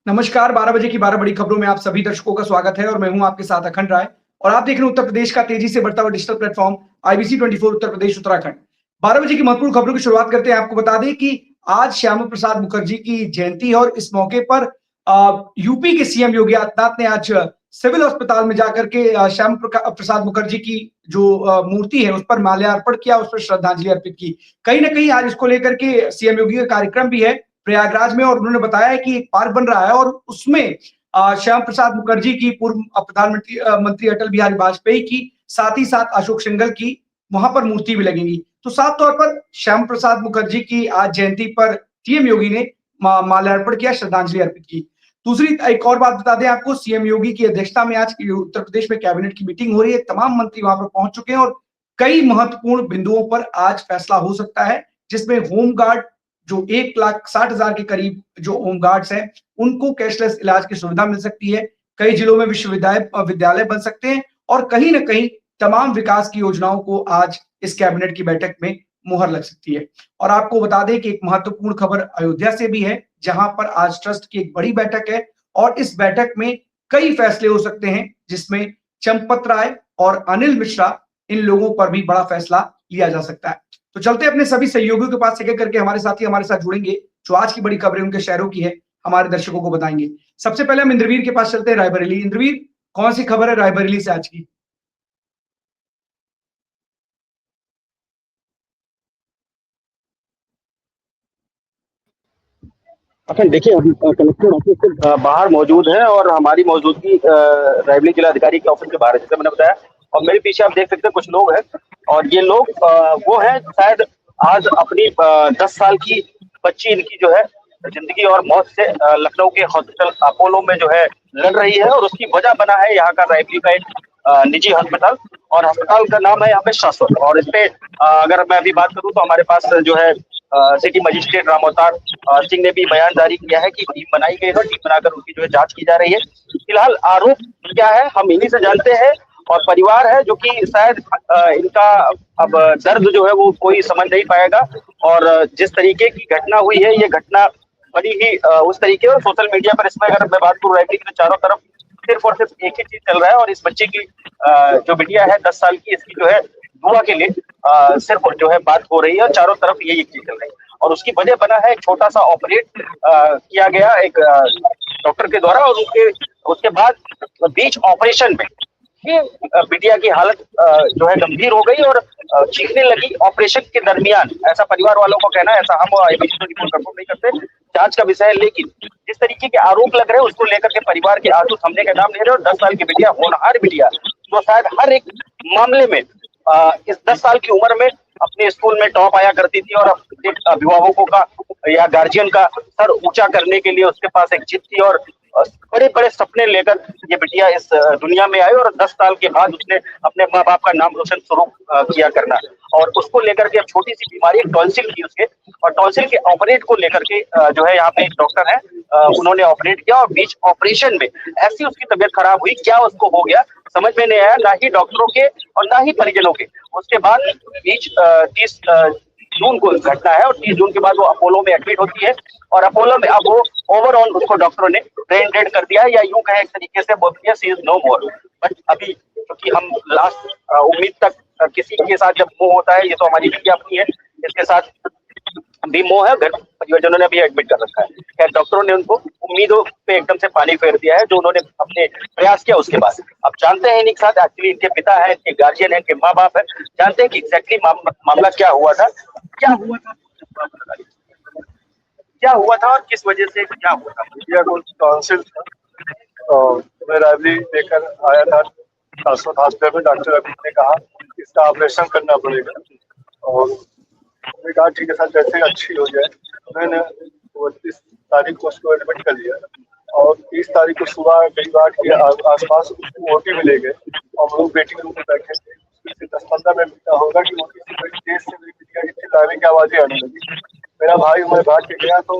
नमस्कार, 12 बजे की 12 बड़ी खबरों में आप सभी दर्शकों का स्वागत है और मैं हूं आपके साथ अखंड राय। और आप देख रहे हैं उत्तर प्रदेश का तेजी से बढ़ता हुआ digital platform IBC 24 Uttar Pradesh Uttarakhand. 12 बजे की महत्वपूर्ण खबरों की शुरुआत करते हैं। आपको बता दें कि आज श्यामा प्रसाद मुखर्जी की जयंती है और इस मौके पर यूपी के सीएम योगी आदित्यनाथ ने आज सिविल अस्पताल में जाकर के श्यामा प्रसाद मुखर्जी की जो मूर्ति है उस पर माल्यार्पण किया, उस पर श्रद्धांजलि अर्पित की। कहीं ना कहीं आज इसको लेकर के सीएम योगी का कार्यक्रम भी है प्रयागराज में, और उन्होंने बताया है कि एक पार्क बन रहा है और उसमें श्याम प्रसाद मुखर्जी की, पूर्व प्रधानमंत्री मंत्री अटल बिहारी वाजपेयी की, साथ ही साथ अशोक सिंघल की वहां पर मूर्ति भी लगेंगी। तो साफ तौर पर श्याम प्रसाद मुखर्जी की आज जयंती पर सीएम योगी ने माल्यार्पण किया, श्रद्धांजलि अर्पित की। दूसरी एक और बात बता दें आपको, सीएम योगी की अध्यक्षता में आज उत्तर प्रदेश में कैबिनेट की मीटिंग हो रही है। तमाम मंत्री वहां पर पहुंच चुके हैं और कई महत्वपूर्ण बिंदुओं पर आज फैसला हो सकता है, जिसमें होमगार्ड जो 1,60,000 के करीब जो होमगार्ड्स हैं उनको कैशलेस इलाज की सुविधा मिल सकती है। कई जिलों में विद्यालय बन सकते हैं और कहीं ना कहीं तमाम विकास की योजनाओं को आज इस कैबिनेट की बैठक में मुहर लग सकती है। और आपको बता दें कि एक महत्वपूर्ण खबर अयोध्या से भी है, जहां पर आज ट्रस्ट की एक बड़ी बैठक है और इस बैठक में कई फैसले हो सकते हैं, जिसमें चंपत राय और अनिल मिश्रा, इन लोगों पर भी बड़ा फैसला लिया जा सकता है। तो चलते अपने सभी सहयोगियों के पास, एक एक करके हमारे साथी हमारे साथ जुड़ेंगे, जो आज की बड़ी खबरें उनके शहरों की है हमारे दर्शकों को बताएंगे। सबसे पहले हम इंद्रवीर के पास चलते हैं, रायबरेली। इंद्रवीर, कौन सी खबर है रायबरेली से आज की? अच्छा, देखिए हम कलेक्टर ऑफिस के बाहर मौजूद हैं और हमारी मौजूदगी रायबरेली जिला अधिकारी के ऑफिस के बाहर है, जैसे मैंने बताया। और मेरे पीछे आप देख सकते हैं कुछ लोग हैं और ये लोग वो हैं शायद आज अपनी 10 साल की बच्ची इनकी जो है जिंदगी और मौत से लखनऊ के हॉस्पिटल अपोलो में जो है लड़ रही है, और उसकी वजह बना है यहाँ का रायबरेली का एक निजी अस्पताल। और अस्पताल का नाम है यहाँ पे शाश्वत। और इस पे अगर मैं अभी बात करूँ तो हमारे पास जो है सिटी मजिस्ट्रेट राम अवतार सिंह ने भी बयान जारी किया है कि टीम बनाई गई है, टीम बनाकर उनकी जो है जांच की जा रही है। फिलहाल आरोप क्या है हम इन्हीं से जानते हैं, और परिवार है जो कि शायद इनका अब दर्द जो है वो कोई समझ नहीं पाएगा। और जिस तरीके की घटना हुई है ये घटना बड़ी ही उस तरीके और सोशल मीडिया पर, इसमें अगर मैं बात करूँ रायबरेली की, तो चारों तरफ सिर्फ और सिर्फ एक ही चीज चल रहा है। और इस बच्चे की जो बिटिया है 10 साल की, इसकी जो है दुआ के लिए सिर्फ जो है बात हो रही है, और चारों तरफ यही चीज चल रही है। और उसकी वजह बना है एक छोटा सा ऑपरेट किया गया एक डॉक्टर के द्वारा, और उसके बाद बीच ऑपरेशन में ये बिटिया की हालत जो है गंभीर हो गई और चीखने लगी ऑपरेशन के दरमियान। ऐसा परिवार वालों को कहना है, ऐसा हम आईबीसी को रिपोर्ट कंफर्म नहीं करते, जांच का विषय है। लेकिन जिस तरीके के आरोप लग रहे हैं उसको लेकर के परिवार के आंसू थमने का नाम ले रहे हैं। और 10 साल की बिटिया, होनहार बिटिया, जो शायद हर एक मामले में इस 10 साल की उम्र में अपने स्कूल में टॉप आया करती थी, और अभिभावकों का या गार्जियन का सर ऊंचा करने के लिए उसके पास एक जिद थी, और बड़े बड़े सपने लेकर ये बिटिया इस दुनिया में आई। और 10 साल के बाद उसने अपने माँ बाप का नाम रोशन शुरू किया करना, और उसको लेकर के अब छोटी सी बीमारी टॉन्सिल की उसके, और टॉन्सिल के ऑपरेट को लेकर के जो है यहाँ पे एक डॉक्टर है, उन्होंने ऑपरेट किया, और बीच ऑपरेशन में ऐसी उसकी तबीयत खराब हुई, क्या उसको हो गया समझ में नहीं आया, ना ही डॉक्टरों के और ना ही परिजनों के। उसके बाद बीच 30 जून को घटना है, और 30 जून के बाद वो अपोलो में एडमिट होती है। और अपोलो में अब वो ओवरऑल उसको डॉक्टरों ने ब्रेन डेड कर दिया है, या यूं कहे एक तरीके से बोल दिया सी इज नो मोर। बट अभी क्योंकि हम लास्ट उम्मीद तक किसी के साथ जब वो होता है, ये तो हमारी बिटिया अपनी है, इसके साथ भी मोह है, घर परिवारजनों ने भी एडमिट कर रखा है। खैर डॉक्टरों ने उनको उम्मीदों पे एकदम से पानी फेर दिया है, जो उन्होंने अपने प्रयास किया उसके बाद। अब जानते हैं इनके साथ एक्चुअली इनके पिता है, इनके गार्जियन है, इनके माँ बाप है, जानते हैं कि एग्जैक्टली मामला क्या हुआ था, क्या हुआ था और किस वजह से क्या हुआ था। बिटिया को टॉन्सिल था और मैं रायबरेली लेकर आया था शाश्वत हॉस्पिटल में। डॉक्टर अभी ने कहा इसका ऑपरेशन करना पड़ेगा, और मैंने कहा ठीक है सर, जैसे अच्छी हो जाए। मैंने 29 तारीख को उसको एडमिट कर लिया, और 30 तारीख को सुबह कई बार के आसपास उसको ओटी में ले गए, और हम लोग वेटिंग रूम में बैठे थे। 10-15 मिनट होगा कि ओटी से बड़ी तेज से मेरी बिटिया की चिल्लाने की आवाजें आने लगी। मेरा भाई मैं भाग के गया तो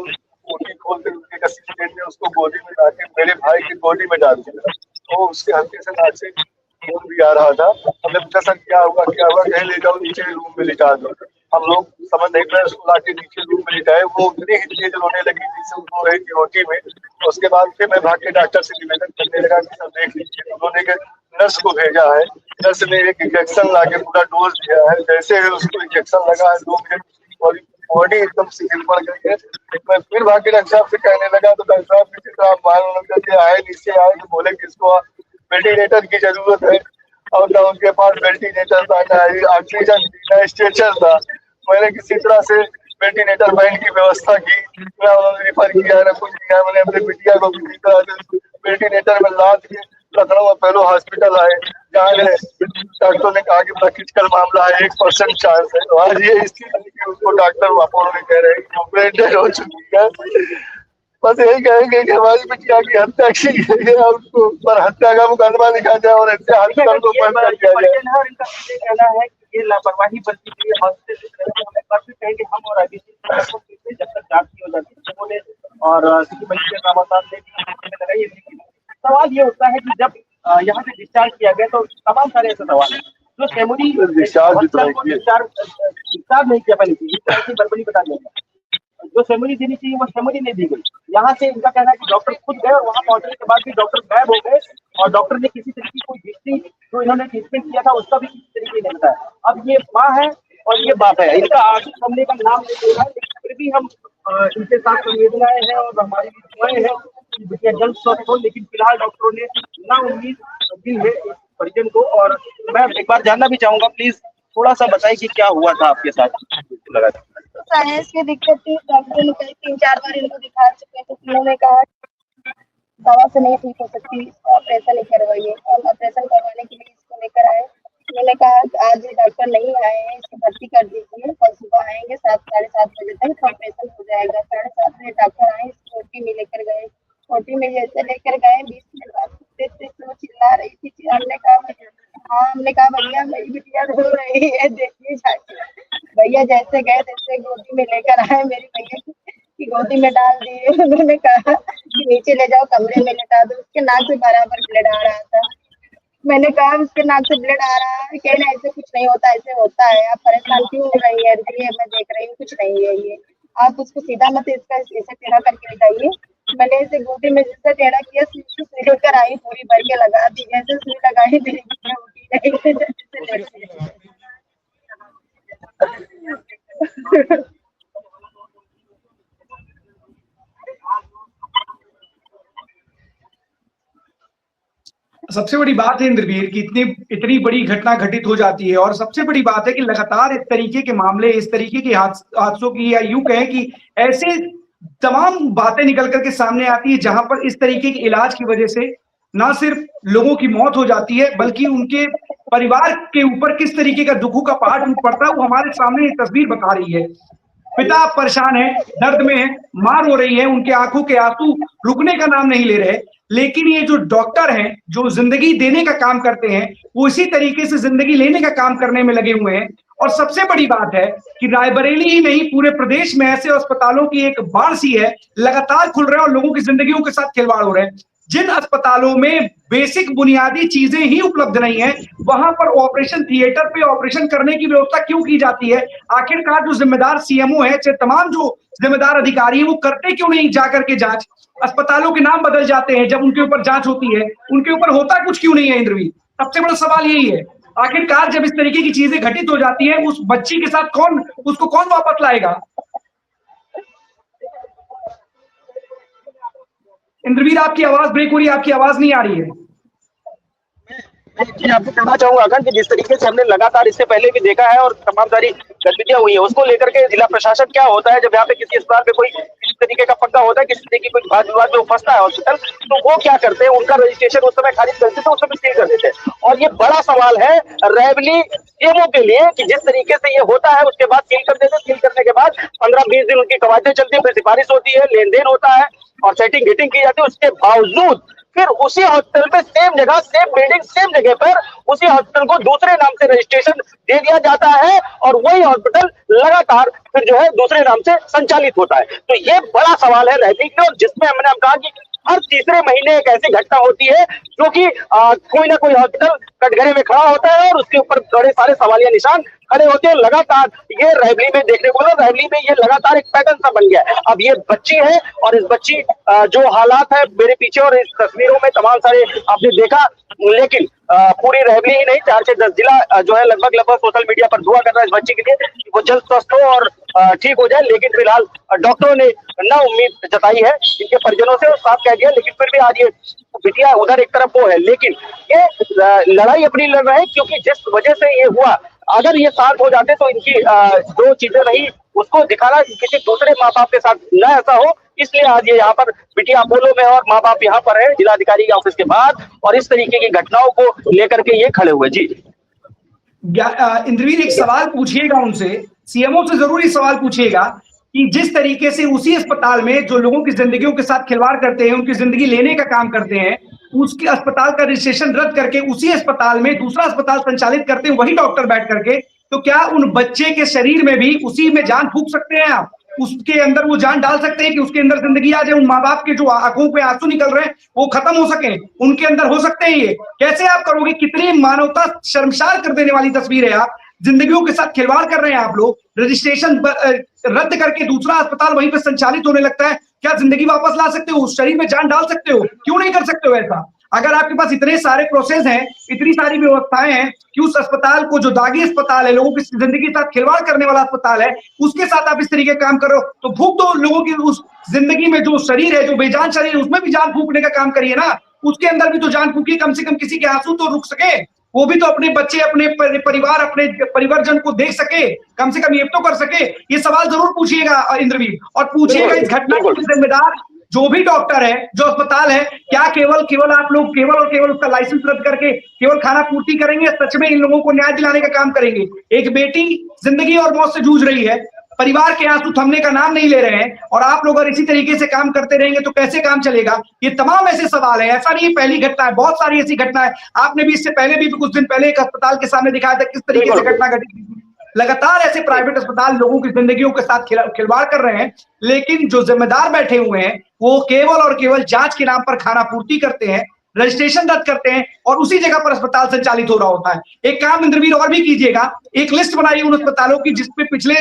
ओटी खोल कर उनके असिस्टेंट ने उसको गोदी में ला के मेरे भाई की गोदी में डाल दिया, तो उसके हल्के से नाक से खून भी आ रहा था। हमने पूछा सर क्या हुआ, कहे ले जाओ नीचे रूम में लिटा दो। हम लोग समझ नहीं पाए, उसको लाके नीचे रूम में लिटाए, वो उतनी ही तेज रोने लगी जिससे उनको रही थी ओटी में। उसके बाद फिर मैं भाग के डॉक्टर से निवेदन करने लगा कि सर देख लीजिए। उन्होंने नर्स को भेजा है, नर्स ने एक इंजेक्शन ला के पूरा डोज दिया है। जैसे ही उसको इंजेक्शन लगा है 2 मिनट बॉडी एकदम से हिल पड़ गई है। मैं फिर भाग के डॉक्टर साहब से कहने लगा तो डॉक्टर साहब किसी तरह मान करके आए, नीचे आए तो बोले कि इसको वेंटिलेटर की जरूरत है। और ना उनके पास वेंटिलेटर था, ना ऑक्सीजन थी, ना स्ट्रेचर था। मैंने किसी तरह से वेंटिलेटर बैंड की व्यवस्था की, ना उन्होंने रिफर किया ना कुछ किया। मैंने अपने बिटिया को किसी तरह से वेंटिलेटर में लाद के लखनऊ अपोलो हॉस्पिटल आए, जहाँ डॉक्टर ने कहा कि बड़ा क्रिटिकल मामला है, 1% चांस है। तो आज ये स्थिति कि उसको डॉक्टर अपोलो ने कह रहे हैं कि ब्रेन डेड हो चुकी है। बस यही कहेंगे कि हमारी बिटिया की हत्या की गई है, उसको पर हत्या का मुकदमा लिखा जाए और ऐसे हत्या को बंद कर दिया जाए। इनका ये कहना है कि ये लापरवाही बरती गई है, हॉस्पिटल कहेंगे हम और आईबीसी जब तक जांच नहीं हो जाती बोले। और किसी बच्चे का समाधान लगाइए। सवाल ये होता है कि जब यहाँ से डिस्चार्ज किया गया तो तमाम सारे ऐसे सवाल है जो सेमोरी डिस्चार्ज नहीं किया पानी चाहिए, बर्बरी बता दिया। जो सेमोरी देनी चाहिए वो सेमोरी नहीं दी गई। यहाँ से इनका कहना है कि डॉक्टर खुद गए और वहाँ पहुंचने के बाद भी डॉक्टर गायब हो गए और डॉक्टर ने किसी तरीके की कोई हिस्ट्री जो इन्होंने ट्रीटमेंट किया था उसका भी किसी तरीके नहीं बताया। अब ये माँ है और ये बाप है, इनका आंसू थमने का नाम नहीं ले रहा है, लेकिन फिर भी हम इनके साथ संवेदनाएं हैं और हमारी दुआएं हैं कि बेटिया जल्द स्वस्थ हो। लेकिन फिलहाल डॉक्टरों ने ना उम्मीद दी है इस परिजन को। और मैं एक बार जानना भी चाहूंगा, प्लीज थोड़ा सा बताइए कि क्या हुआ था आपके साथ। लगा साइंस की दिक्कत थी, डॉक्टर ने कई 3-4 बार इनको दिखा चुके थे। उन्होंने कहा दवा से नहीं ठीक हो सकती, इसको ऑपरेशन ही करवाइए। और ऑपरेशन करवाने के लिए इसको लेकर आए। मैंने कहा आज ये डॉक्टर नहीं आए हैं, इसको भर्ती कर दीजिए, कल सुबह आएंगे 7-7:30 बजे तक ऑपरेशन हो जाएगा। 7:30 बजे डॉक्टर आए, इसको ओटी में लेकर गए। ओटी में जैसे लेकर गए 20 मिनट बाद वो चिल्ला रही थी। हमने कहा भैया मेरी बिटिया रो रही है, देखिए जाके। भैया जैसे गए तैसे गोदी में लेकर आए, मेरी भैया की गोदी में डाल दिए। उन्होंने कहा कि नीचे ले जाओ, कमरे में लेटा दो। उसके नाक से बराबर ब्लड आ रहा था। मैंने कहा उसके नाक से ब्लड आ रहा है, कहना ऐसे कुछ नहीं होता, ऐसे होता है, आप परेशान क्यों हो रही है? मैं देख रही हूँ कुछ नहीं है ये, आप उसको सीधा मत इसका ऐसे टेढ़ा करके लगाइए। मैंने इसे गोदी में जैसे टेढ़ा किया, सुई लेकर आई, पूरी भर के लगा दी। जैसे सुई लगाई मेरी बिटिया उठी नहीं। सबसे बड़ी बात है इंद्रवीर की इतनी बड़ी घटना घटित हो जाती है। और सबसे बड़ी बात है कि लगातार इस तरीके के मामले, इस तरीके के हादसों की, या यूं कहें कि ऐसे तमाम बातें निकल करके सामने आती है जहां पर इस तरीके के इलाज की वजह से ना सिर्फ लोगों की मौत हो जाती है बल्कि उनके परिवार के ऊपर किस तरीके का दुखों का पहाड़ टूट पड़ता है, वो हमारे सामने एक तस्वीर बता रही है। पिता परेशान है, दर्द में है, मां रो रही है, उनके आंखों के आंसू रुकने का नाम नहीं ले रहे। लेकिन ये जो डॉक्टर हैं जो जिंदगी देने का काम करते हैं, वो इसी तरीके से जिंदगी लेने का काम करने में लगे हुए हैं। और सबसे बड़ी बात है कि रायबरेली ही नहीं, पूरे प्रदेश में ऐसे अस्पतालों की एक बाढ़ सी है, लगातार खुल रहे हैं और लोगों की जिंदगियों के साथ खिलवाड़ हो रहे हैं। जिन अस्पतालों में बेसिक बुनियादी चीजें ही उपलब्ध नहीं है, वहां पर ऑपरेशन थिएटर पे ऑपरेशन करने की व्यवस्था क्यों की जाती है? आखिरकार जो जिम्मेदार सीएमओ है, तमाम जो जिम्मेदार अधिकारी है, वो करते क्यों नहीं जाकर के जांच? अस्पतालों के नाम बदल जाते हैं जब उनके ऊपर जांच होती है, उनके ऊपर होता कुछ क्यों नहीं है? इंद्रवीर, सबसे बड़ा सवाल यही है। आखिरकार जब इस तरीके की चीजें घटित हो जाती है, उस बच्ची के साथ उसको कौन वापस लाएगा? इंद्रवीर, आपकी आवाज ब्रेक हो रही है, आपकी आवाज नहीं आ रही है। मैं आपको कहना चाहूंगा अखंड कि जिस तरीके से हमने लगातार इससे पहले भी देखा है और तमाम सारी गतिविधियां हुई है, उसको लेकर के जिला प्रशासन क्या होता है जब यहाँ पे किसी अस्पताल पे कोई किसी तरीके का पक्का होता है, किसी तरीके की कोई वाद विवाद जो फंसता है हॉस्पिटल, तो वो क्या करते हैं, उनका रजिस्ट्रेशन उस समय खारिज कर देते हैं, उस समय सील कर देते हैं। और ये बड़ा सवाल है रैवली सीएमओ के लिए कि जिस तरीके से ये होता है उसके बाद सील कर देते हैं। सील करने के बाद 15-20 दिन उनकी कवायदें चलती है, फिर सिफारिश होती है, लेन देन होता है और सेटिंग गेटिंग की जाती है। उसके बावजूद फिर उसी हॉस्पिटल पे सेम जगह, सेम बिल्डिंग, सेम जगह पर उसी हॉस्पिटल को दूसरे नाम से रजिस्ट्रेशन दे दिया जाता है और वही हॉस्पिटल लगातार फिर जो है दूसरे नाम से संचालित होता है। तो ये बड़ा सवाल है रैवली का, और जिसमें हमने कहा कि हर तीसरे महीने एक ऐसी घटना होती है जो कि कोई ना कोई हॉस्पिटल कटघरे में खड़ा होता है और उसके ऊपर बड़े सारे सवालिया निशान खड़े होते हैं। लगातार ये रायबरेली में देखने को मिला, रायबरेली में ये लगातार एक पैटर्न सा बन गया है। अब ये बच्ची है और इस बच्ची जो हालात है मेरे पीछे और इस तस्वीरों में तमाम सारे आपने देखा, लेकिन पूरी रायबरेली ही नहीं 4 से 10 जिला जो है लगभग सोशल मीडिया पर दुआ कर रहा है इस बच्ची के लिए कि वो जल्द स्वस्थ हो और ठीक हो जाए। लेकिन फिलहाल डॉक्टरों ने ना उम्मीद जताई है इनके परिजनों से और साफ कह दिया, लेकिन फिर भी आज ये बिटिया उधर एक तरफ वो है, लेकिन ये लड़ाई अपनी लड़ रहे हैं क्योंकि जिस वजह से ये हुआ, अगर ये शांत हो जाते तो इनकी जो चीजें रही उसको दिखाना किसी दूसरे माँ बाप के साथ न ऐसा हो, इसलिए आज ये यहाँ पर बिटिया अपोलो में और माँ बाप यहाँ पर है जिलाधिकारी के ऑफिस के बाहर और इस तरीके की घटनाओं को लेकर के ये खड़े हुए। जी इंद्रवीर, एक सवाल पूछिएगा उनसे, सीएमओ से जरूर ये सवाल पूछिएगा कि जिस तरीके से उसी अस्पताल में जो लोगों की जिंदगियों के साथ खिलवाड़ करते हैं, उनकी जिंदगी लेने का काम करते हैं, उसके अस्पताल का रजिस्ट्रेशन रद्द करके उसी अस्पताल में दूसरा अस्पताल संचालित करते हैं वही डॉक्टर बैठ करके, तो क्या उन बच्चे के शरीर में भी उसी में जान फूंक सकते हैं आप? उसके अंदर वो जान डाल सकते हैं कि उसके अंदर जिंदगी आ जाए, उन माँ बाप के जो आंखों पे आंसू निकल रहे हैं वो खत्म हो सके, उनके अंदर हो सकते हैं? ये कैसे आप करोगे? कितनी मानवता शर्मसार कर देने वाली तस्वीर है। आप जिंदगियों के साथ खिलवाड़ कर रहे हैं, आप लोग रजिस्ट्रेशन रद्द करके दूसरा अस्पताल वहीं पे संचालित होने लगता है। क्या जिंदगी वापस ला सकते हो? उस शरीर में जान डाल सकते हो? क्यों नहीं कर सकते हो ऐसा? अगर आपके पास इतने सारे प्रोसेस हैं, इतनी सारी व्यवस्थाएं हैं कि उस अस्पताल को, जो दागी अस्पताल है, लोगों की जिंदगी के साथ खिलवाड़ करने वाला अस्पताल है, उसके साथ आप इस तरीके का काम करो, तो फूंक दो लोगों की उस जिंदगी में, जो शरीर है, जो बेजान शरीर है, उसमें भी जान फूंकने का काम करिए ना। उसके अंदर भी तो जान फूंकी, कम से कम किसी के आंसू तो रुक सके, वो भी तो अपने बच्चे, अपने परिवार, अपने परिवारजन को देख सके, कम से कम ये तो कर सके। ये सवाल जरूर पूछिएगा इंद्रवीर, और पूछिएगा इस घटना के जिम्मेदार जो भी डॉक्टर है, जो अस्पताल है, क्या केवल आप लोग केवल और केवल उसका लाइसेंस रद्द करके केवल खाना पूर्ति करेंगे? सच में इन लोगों को न्याय दिलाने का काम करेंगे? एक बेटी जिंदगी और मौत से जूझ रही है, परिवार के आंसू थमने का नाम नहीं ले रहे हैं, और आप लोग अगर इसी तरीके से काम करते रहेंगे तो कैसे काम चलेगा? ये तमाम ऐसे सवाल है। ऐसा नहीं पहली घटना है, बहुत सारी ऐसी घटना है। आपने भी इससे पहले भी कुछ दिन पहले एक अस्पताल के सामने दिखाया था किस तरीके से घटना घटी। लगातार ऐसे प्राइवेट अस्पताल लोगों की जिंदगियों के साथ खिलवाड़ कर रहे हैं, लेकिन जो जिम्मेदार बैठे हुए हैं वो केवल और केवल जांच के नाम पर खाना पूर्ति करते हैं, रजिस्ट्रेशन रद्द करते हैं और उसी जगह पर अस्पताल संचालित हो रहा होता है। एक काम इंद्रवीर और भी कीजिएगा, एक लिस्ट बनाइए उन अस्पतालों की जिसपे पिछले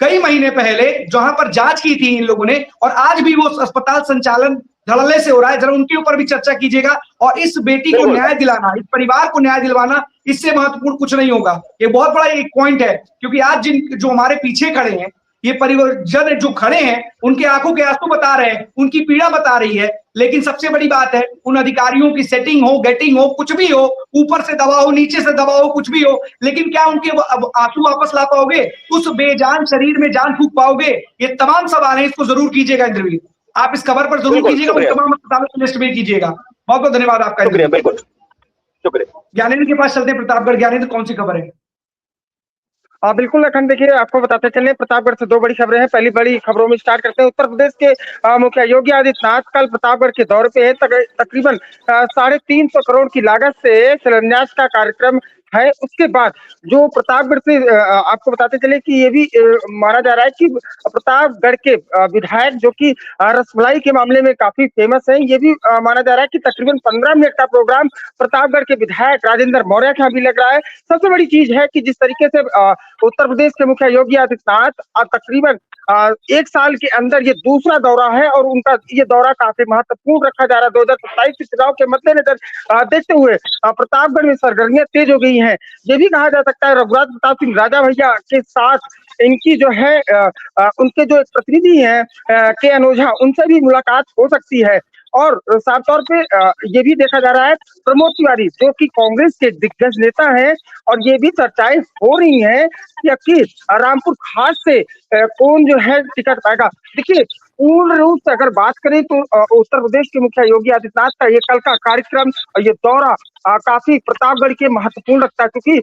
कई महीने पहले जहां पर जांच की थी इन लोगों ने, और आज भी वो अस्पताल संचालन धड़ल्ले से हो रहा है, जरा उनके ऊपर भी चर्चा कीजिएगा। और इस बेटी को न्याय दिलाना, इस परिवार को न्याय दिलवाना, इससे महत्वपूर्ण कुछ नहीं होगा। ये बहुत बड़ा एक पॉइंट है, क्योंकि आज जो हमारे पीछे खड़े हैं, ये परिवारजन जो खड़े हैं, उनके आंखों के आंसू बता रहे हैं, उनकी पीड़ा बता रही है, लेकिन सबसे बड़ी बात है उन अधिकारियों की सेटिंग हो, गेटिंग हो, कुछ भी हो, ऊपर से दबाव हो, नीचे से दबाव हो, कुछ भी हो, लेकिन क्या उनके आंसू वापस ला पाओगे? उस बेजान शरीर में जान फूंक पाओगे? ये तमाम सवाल है, इसको जरूर कीजिएगा इंद्रवीर, आप इस खबर पर जरूर कीजिएगा, उन तमाम अस्पतालों की लिस्ट में कीजिएगा। बहुत बहुत धन्यवाद आपका। बिल्कुल शुक्रिया। ज्ञानेंद्र के पास चलते हैं प्रतापगढ़। ज्ञानेंद्र, कौन सी खबर है? बिल्कुल अखंड, देखिए आपको बताते चले प्रतापगढ़ से 2 बड़ी खबरें हैं। पहली बड़ी खबरों में स्टार्ट करते हैं। उत्तर प्रदेश के मुखिया योगी आदित्यनाथ कल प्रतापगढ़ के दौरे पे है। तकरीबन 350 करोड़ की लागत से शिलान्यास का कार्यक्रम है। उसके बाद जो प्रतापगढ़ से आपको बताते चले कि ये भी माना जा रहा है कि प्रतापगढ़ के विधायक जो कि रसमलाई के मामले में काफी फेमस हैं, ये भी माना जा रहा है कि तकरीबन 15 मिनट का प्रोग्राम प्रतापगढ़ के विधायक राजेंद्र मौर्य के यहाँ भी लग रहा है। सबसे बड़ी चीज है कि जिस तरीके से उत्तर प्रदेश के मुखिया योगी आदित्यनाथ तकरीबन 1 साल के अंदर ये दूसरा दौरा है और उनका ये दौरा काफी महत्वपूर्ण रखा जा रहा है। 2027 के चुनाव के मद्देनजर देखते हुए प्रतापगढ़ में सरगर्मियां तेज हो गई हैं। ये भी कहा जा सकता है रघुराज प्रताप सिंह राजा भैया के साथ इनकी जो है उनके जो एक प्रतिनिधि हैं के अनोझा, उनसे भी मुलाकात हो सकती है। और साफ तौर पे ये भी देखा जा रहा है प्रमोद तिवारी जो कि कांग्रेस के दिग्गज नेता हैं, और ये भी चर्चाएं हो रही हैं कि आखिर रामपुर खास से कौन जो है टिकट पाएगा। देखिए पूर्ण रूप से अगर बात करें तो उत्तर प्रदेश के मुखिया योगी आदित्यनाथ का ये कल का कार्यक्रम, ये दौरा काफी प्रतापगढ़ के महत्वपूर्ण रखता है, क्योंकि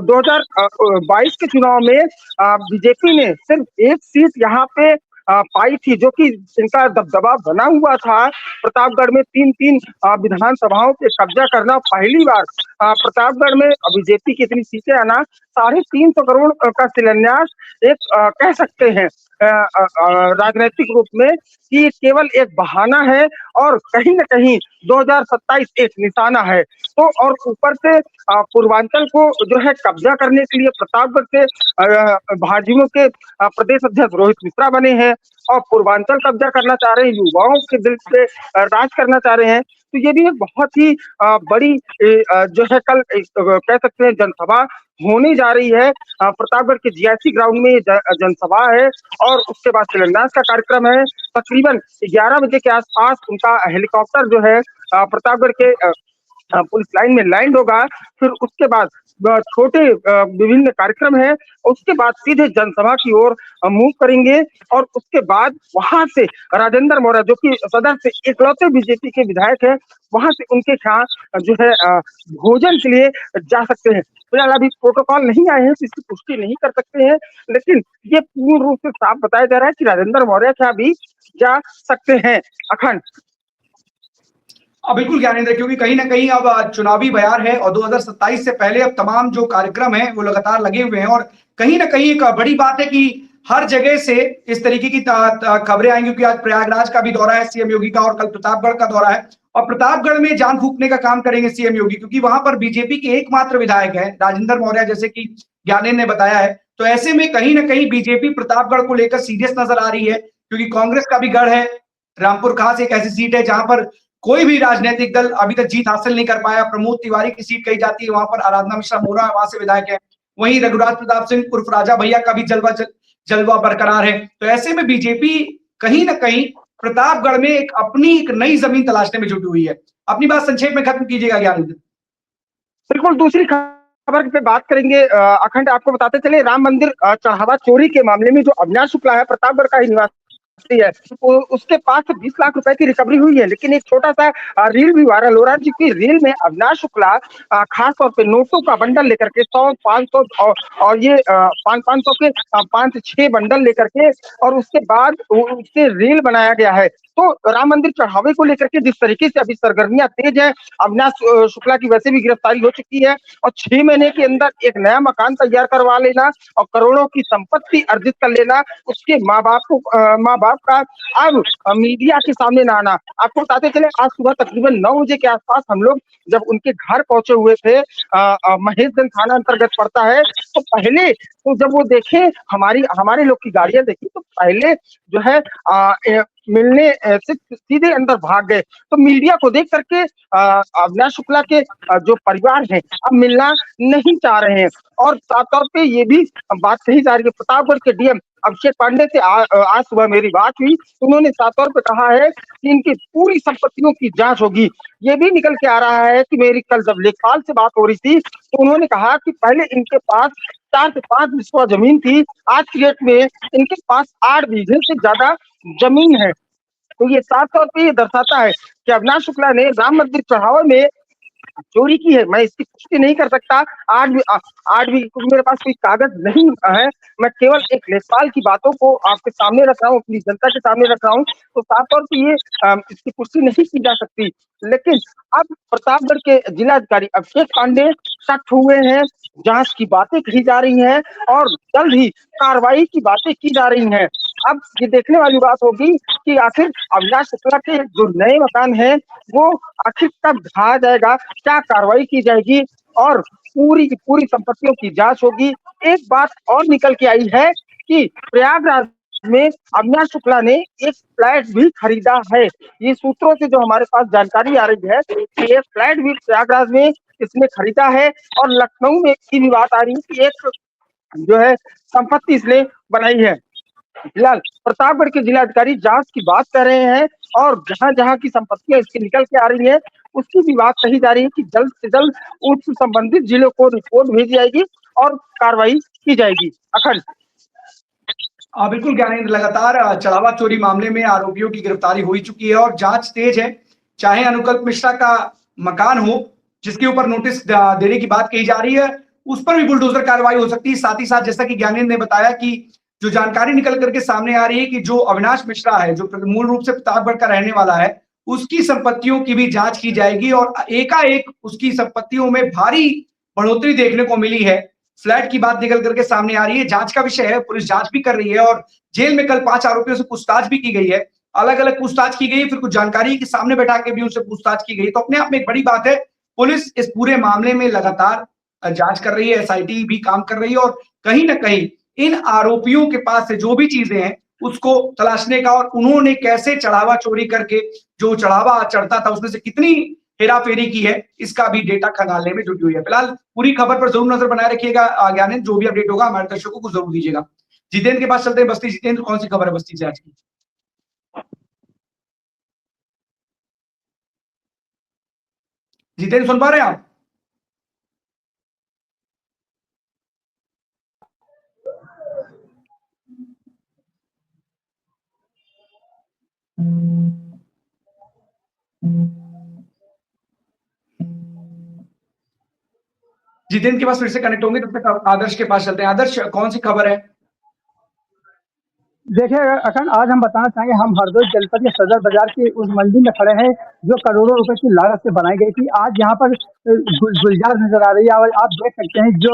2022 के चुनाव में बीजेपी ने सिर्फ 1 सीट यहाँ पे पाई थी, जो कि इनका दबदबा बना हुआ था। प्रतापगढ़ में 3 विधानसभाओं पे कब्जा करना, पहली बार प्रतापगढ़ में बीजेपी की इतनी सीटें आना, 350 करोड़ का शिलान्यास एक कह सकते हैं। राजनीतिक रूप में कि केवल एक बहाना है और कहीं न कहीं 2027 एक निशाना है। तो और ऊपर से पूर्वांचल को जो है कब्जा करने के लिए प्रतापगढ़ से भाजयुमो के प्रदेश अध्यक्ष रोहित मिश्रा बने हैं और पूर्वांचल कब्जा करना चाह रहे हैं, युवाओं के दिल पे राज करना चाह रहे हैं। तो ये भी एक बहुत ही बड़ी जो है कल कह सकते हैं जनसभा होने जा रही है। प्रतापगढ़ के जीआईसी ग्राउंड में ये जनसभा है और उसके बाद शिलान्यास का कार्यक्रम है। तकरीबन 11 बजे के आसपास उनका हेलीकॉप्टर जो है प्रतापगढ़ के पुलिस लाइन में लैंड होगा। फिर उसके बाद छोटे विभिन्न कार्यक्रम है, उसके बाद सीधे जनसभा की ओर मूव करेंगे और उसके बाद वहां से राजेंद्र मौर्य जो कि सदर से इकलौते बीजेपी के विधायक है, वहां से उनके यहाँ जो है भोजन के लिए जा सकते हैं। फिलहाल अभी प्रोटोकॉल नहीं आए हैं, इसकी पुष्टि नहीं कर सकते हैं, लेकिन ये पूर्ण रूप से साफ बताया जा रहा है कि राजेंद्र मौर्य के यहाँ भी जा सकते हैं। अखंड बिल्कुल ज्ञानेंद्र, क्योंकि कहीं ना कहीं अब चुनावी बयार है और 2027 से पहले अब तमाम जो कार्यक्रम हैं वो लगातार लगे हुए हैं और कहीं ना कहीं एक बड़ी बात है कि हर जगह से इस तरीके की खबरें आएंगी, क्योंकि आज प्रयागराज का भी दौरा है सीएम योगी का और कल प्रतापगढ़ का दौरा है और प्रतापगढ़ में जान फूंकने का काम करेंगे सीएम योगी, क्योंकि वहां पर बीजेपी के एकमात्र विधायक है राजेंद्र मौर्य, जैसे कि ज्ञानेंद्र ने बताया है। तो ऐसे में कहीं ना कहीं बीजेपी प्रतापगढ़ को लेकर सीरियस नजर आ रही है, क्योंकि कांग्रेस का भी गढ़ है। रामपुर खास एक ऐसी सीट है जहां पर कोई भी राजनीतिक दल अभी तक जीत हासिल नहीं कर पाया। प्रमोद तिवारी की सीट कही जाती है, वहां पर आराधना मिश्रा मोरा वहां से विधायक है। वहीं रघुराज प्रताप सिंह उर्फ राजा भैया का भी जलवा बरकरार है। तो ऐसे में बीजेपी कहीं ना कहीं प्रतापगढ़ में एक नई जमीन तलाशने में जुटी हुई है। अपनी बात संक्षेप में खत्म कीजिएगा ज्ञानेंद्र। बिल्कुल, दूसरी खबर पे बात करेंगे। अखंड आपको बताते चले, राम मंदिर चढ़ावा चोरी के मामले में जो अविनाश शुक्ला है, प्रतापगढ़ का ही निवासी है, उसके पास 20 लाख रुपए की रिकवरी हुई है। लेकिन एक छोटा सा रील भी वायरल हो रहा है, जिसकी रील में अविनाश शुक्ला खास तौर पे नोटों का बंडल लेकर के 100, 500 और ये 500 के 5-6 बंडल लेकर के और उसके बाद उससे रील बनाया गया है। तो राम मंदिर चढ़ावे को लेकर के जिस तरीके से अभी सरगर्मियां तेज है, अविनाश शुक्ला की वैसे भी गिरफ्तारी हो चुकी है और 6 महीने के अंदर एक नया मकान तैयार करवा लेना और करोड़ों की संपत्ति अर्जित कर लेना, उसके माँ बाप का अब मीडिया के सामने ना आना। आपको बताते चले, आज सुबह तकरीबन 9 बजे के आसपास हम लोग जब उनके घर पहुंचे हुए थे, महेशगंज थाना अंतर्गत पड़ता है, तो पहले तो जब वो देखे हमारे लोग की गाड़ियां देखी, तो पहले जो है मिलने से सीधे अंदर भाग गए। तो मीडिया को देख करके अविनाश शुक्ला के जो परिवार है अब मिलना नहीं चाह रहे हैं और साफ तौर पे ये भी बात कही जा रही है। प्रतापगढ़ के डीएम अभिषेक पांडे से आज सुबह मेरी बात हुई, उन्होंने साफ तौर पे कहा है कि इनकी पूरी संपत्तियों की जांच होगी। ये भी निकल के आ रहा है कि मेरी कल जब लेखपाल से बात हो रही थी तो उन्होंने कहा कि पहले इनके पास 4 से 5 बिस्वा जमीन थी, आज की डेट में इनके पास 8 बीघे से ज्यादा जमीन है। तो ये साफ तौर पे ये दर्शाता है कि अविनाश शुक्ला ने राम मंदिर चढ़ावे में चोरी की है। मैं इसकी पुष्टि नहीं कर सकता, आज भी मेरे पास कोई कागज नहीं है, मैं केवल एक लेखपाल की बातों को आपके सामने रख रहा हूँ, अपनी जनता के सामने रख रहा हूँ। तो साफ तौर पर ये इसकी पुष्टि नहीं की जा सकती। लेकिन अब प्रतापगढ़ के जिलाधिकारी अभिषेक पांडे सख्त हुए हैं, जांच की बातें कही जा रही हैं और जल्द ही कार्रवाई की बातें की जा रही हैं। अब ये देखने वाली बात होगी कि आखिर अविनाश शुक्ला के जो नए मकान है वो आखिर कब ढाया जाएगा, क्या कार्रवाई की जाएगी और पूरी की पूरी संपत्तियों की जांच होगी। एक बात और निकल के आई है कि प्रयागराज में अविनाश शुक्ला ने एक फ्लैट भी खरीदा है। ये सूत्रों से जो हमारे पास जानकारी आ रही है कि एक फ्लैट भी प्रयागराज में इसने खरीदा है और लखनऊ में की भी बात आ रही है कि एक जो है संपत्ति इसने बनाई है। फिलहाल प्रतापगढ़ के जिलाधिकारी जांच की बात कर रहे हैं और जहां जहां की संपत्तियां इसकी निकल के आ रही है उसकी भी बात कही जा रही है कि जल्द से जल्द उस संबंधित जिलों को रिपोर्ट भेजी जाएगी और कार्रवाई की जाएगी। अखंड बिल्कुल ज्ञानेंद्र, लगातार चढ़ावा चोरी मामले में आरोपियों की गिरफ्तारी हो चुकी है और जांच तेज है। चाहे अनुकल्प मिश्रा का मकान हो जिसके ऊपर नोटिस देने की बात कही जा रही है, उस पर भी बुलडोजर कार्रवाई हो सकती है। साथ ही साथ जैसा कि ज्ञानेंद्र ने बताया कि जो जानकारी निकल करके सामने आ रही है कि जो अविनाश मिश्रा है, जो मूल रूप से प्रतापगढ़ का रहने वाला है, उसकी संपत्तियों की भी जांच की जाएगी और एकाएक उसकी संपत्तियों में भारी बढ़ोतरी देखने को मिली है। फ्लैट की बात निकल करके सामने आ रही है। जांच का विषय है, पुलिस जांच भी कर रही है और जेल में कल 5 आरोपियों से पूछताछ भी की गई है। अलग-अलग पूछताछ की गई, फिर कुछ जानकारी के सामने बैठा के भी उनसे पूछताछ की गई। तो अपने आप में एक बड़ी बात है। पुलिस इस पूरे मामले में लगातार जांच कर रही है, एसआईटी भी काम कर रही है और कहीं न कहीं इन आरोपियों के पास से जो भी चीजें हैं, उसको तलाशने का और उन्होंने कैसे चढ़ावा चोरी करके जो चढ़ावा चढ़ता था, उसमें से कितनी हेरा-फेरी की है, इसका भी डेटा खंगालने में जुटी हुई है। फिलहाल पूरी खबर पर ज़रूर नज़र बनाए रखिएगा। ज्ञानेंद्र, जो भी अपडेट होगा हमारे दर्शकों को ज़रूर दीजिएगा। जितेंद्र के पास चलते हैं बस्ती। जितेंद्र, कौन सी खबर है बस्ती से आज की? जितेंद्र, सुन पा रहे हैं आप? जितेंद्र के पास फिर से कनेक्ट होंगे, तब तक आदर्श के पास चलते हैं। आदर्श, कौन सी खबर है? देखिए अखंड, आज हम बताना चाहेंगे, हम हरदोई जनपद के सदर बाजार की उस मंडी में खड़े हैं जो करोड़ों रुपए की लागत से बनाई गई थी। आज यहाँ पर गुलजार नजर आ रही है और आप देख सकते हैं जो